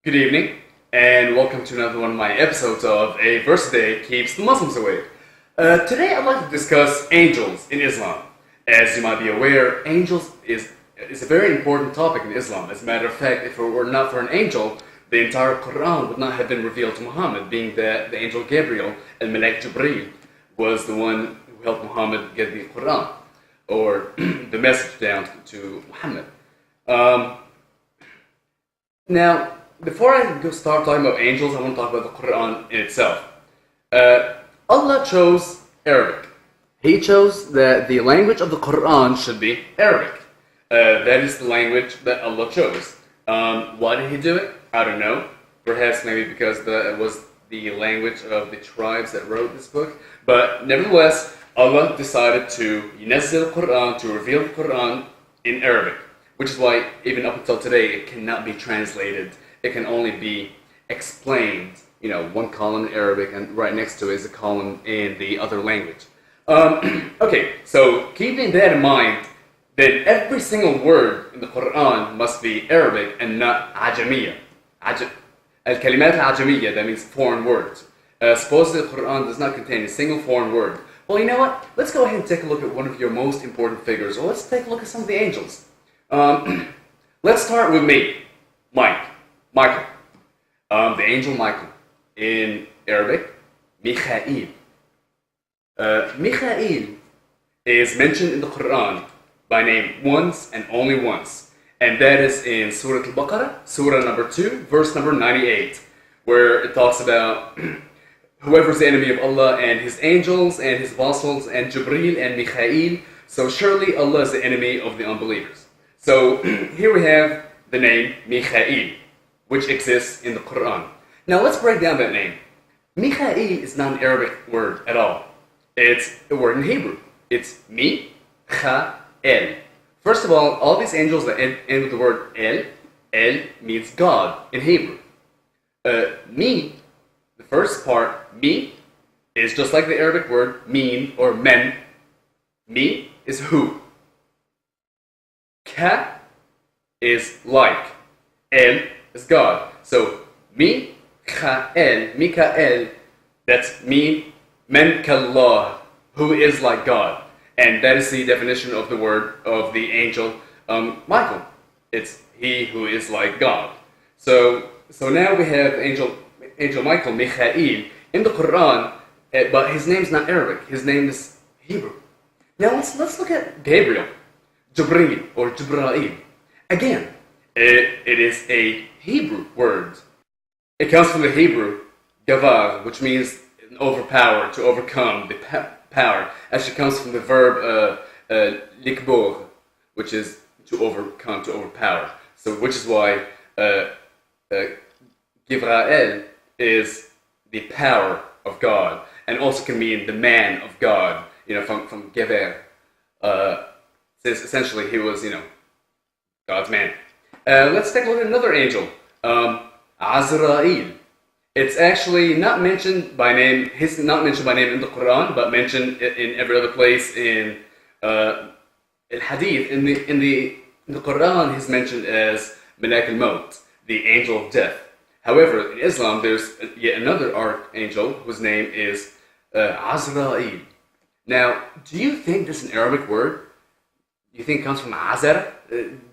Good evening, and welcome to another one of my episodes of A Verse a Day Keeps the Muslims Awake. Today I'd like to discuss angels in Islam. As you might be aware, angels is a very important topic in Islam. As a matter of fact, if it were not for an angel, the entire Quran would not have been revealed to Muhammad, being that the angel Gabriel, al-Malak Jibreel, was the one who helped Muhammad get the Quran, or the message down to Muhammad. Now, before I start talking about angels, I want to talk about the Quran in itself. Allah chose Arabic. He chose that the language of the Quran should be Arabic. That is the language that Allah chose. Why did He do it? I don't know. Perhaps maybe because it was the language of the tribes that wrote this book. But nevertheless, Allah decided to yunazzil the Quran, to reveal the Quran in Arabic. Which is why even up until today it cannot be translated. It can only be explained, one column in Arabic and right next to it is a column in the other language. Okay, so keeping that in mind, that every single word in the Quran must be Arabic and not Ajamiyya. Al-Kalimat al-Ajamiyya, that means foreign words. Supposedly the Quran does not contain a single foreign word. Well, you know what? Let's go ahead and take a look at one of your most important figures. Or let's take a look at some of the angels. Let's start with me, Michael. The angel Michael. In Arabic, Mikhail. Mikhail is mentioned in the Quran by name once and only once. And that is in Surah Al-Baqarah, Surah number 2, verse number 98, where it talks about whoever's the enemy of Allah and His angels and His apostles and Jibreel and Mikhail, so surely Allah is the enemy of the unbelievers. So here we have the name Mikhail, which exists in the Quran. Now let's break down that name. Mikhail is not an Arabic word at all. It's a word in Hebrew. It's Mi-Cha-El. First of all these angels that end with the word El means God in Hebrew. Mi, the first part, Mi, is just like the Arabic word Min or Men. Mi is who. Ka is like. El is God. So, Mikael, that's me, men kallah, who is like God. And that is the definition of the word of the angel Michael. It's he who is like God. So now we have angel Michael, Mikhail, in the Quran, but his name's not Arabic. His name is Hebrew. Now let's look at Gabriel, Jibreel, or Jibrail. Again, it is a Hebrew word. It comes from the Hebrew gavar, which means overpower, to overcome, the power. Actually comes from the verb likbor, which is to overcome, to overpower. So which is why Givrael is the power of God, and also can mean the man of God, from Gever. Since essentially he was, God's man. Let's take a look at another angel, Azrael. It's actually not mentioned by name. He's not mentioned by name in the Quran, but mentioned in every other place in Al-Hadith. In the Quran, he's mentioned as Malak al-Maut, the angel of death. However, in Islam, there's yet another archangel whose name is Azrael. Now, do you think this is an Arabic word? Do you think it comes from Azar?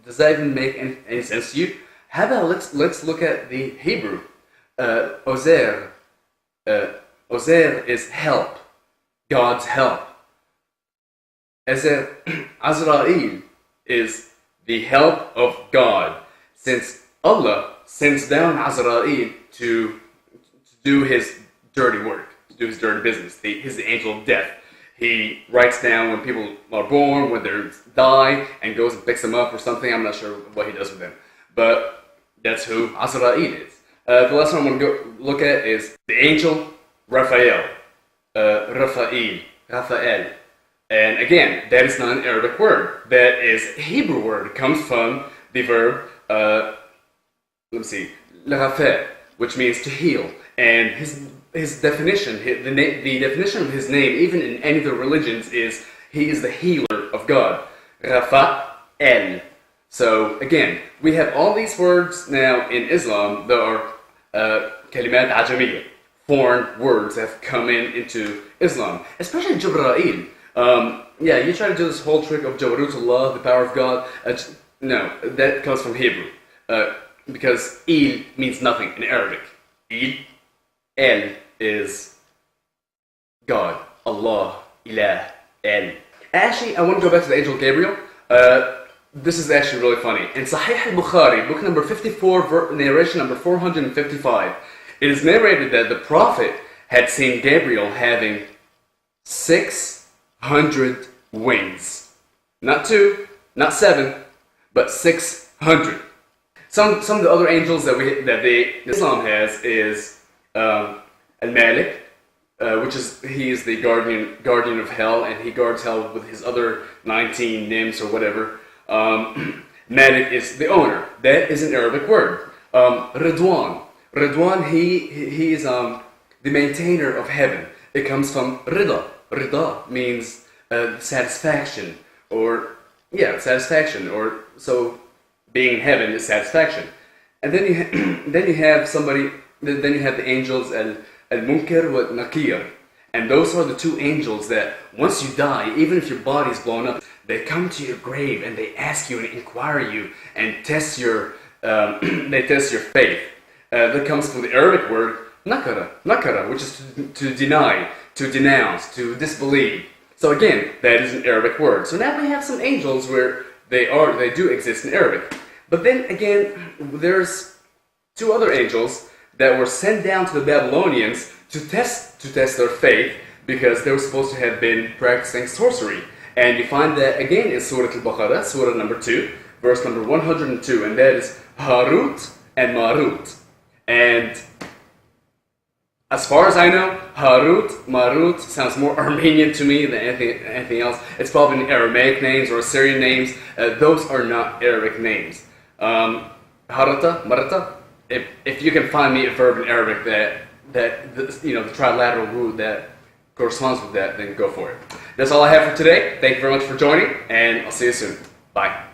Does that even make any sense to you? How about let's look at the Hebrew. Ozer. Ozer is help. God's help. Azrael is the help of God. Since Allah sends down Azrael to do his dirty work, to do his dirty business. He's the angel of death. He writes down when people are born, when they die, and goes and picks them up or something. I'm not sure what he does with them. But that's who Azrael is. The last one I'm going to go look at is the angel Raphael. Raphael. And again, that is not an Arabic word. That is a Hebrew word. It comes from the verb, l'rafa, which means to heal. And his definition, the definition of his name, even in any of the religions, is he is the healer of God. Raphael. So again, we have all these words now in Islam that are kalimat ajamiyya, foreign words that have come into Islam, especially Jibra'il. Yeah, you try to do this whole trick of Jabarutullah, the power of God. No, that comes from Hebrew. Because il means nothing in Arabic. El is God, Allah, Ilah, El. Actually, I want to go back to the angel Gabriel. This is actually really funny. In Sahih al-Bukhari, book number 54, narration number 455, it is narrated that the Prophet had seen Gabriel having 600 wings. Not 2, not 7, but 600. Some of the other angels that Islam has is Al-Malik, he is the guardian of hell, and he guards hell with his other 19 nymphs or whatever. Malik is the owner. That is an Arabic word. Ridwan, he is the maintainer of heaven. It comes from Rida. Rida means satisfaction, satisfaction, or so being in heaven is satisfaction. And then you have the angels al-Munkar wa Nakir. And those are the two angels that once you die, even if your body is blown up, they come to your grave and they ask you and inquire you and test your faith. That comes from the Arabic word nakara, which is to deny, to denounce, to disbelieve. So again, that is an Arabic word. So now we have some angels where they do exist in Arabic. But then again, there's two other angels that were sent down to the Babylonians to test their faith, because they were supposed to have been practicing sorcery. And you find that again in Surah Al-Baqarah, Surah number 2, verse number 102, and that is Harut and Marut. And as far as I know, Marut sounds more Armenian to me than anything else. It's probably Aramaic names or Assyrian names. Those are not Arabic names. Harata, Marata. If you can find me a verb in Arabic that the trilateral root that corresponds with that, then go for it. That's all I have for today. Thank you very much for joining, and I'll see you soon. Bye.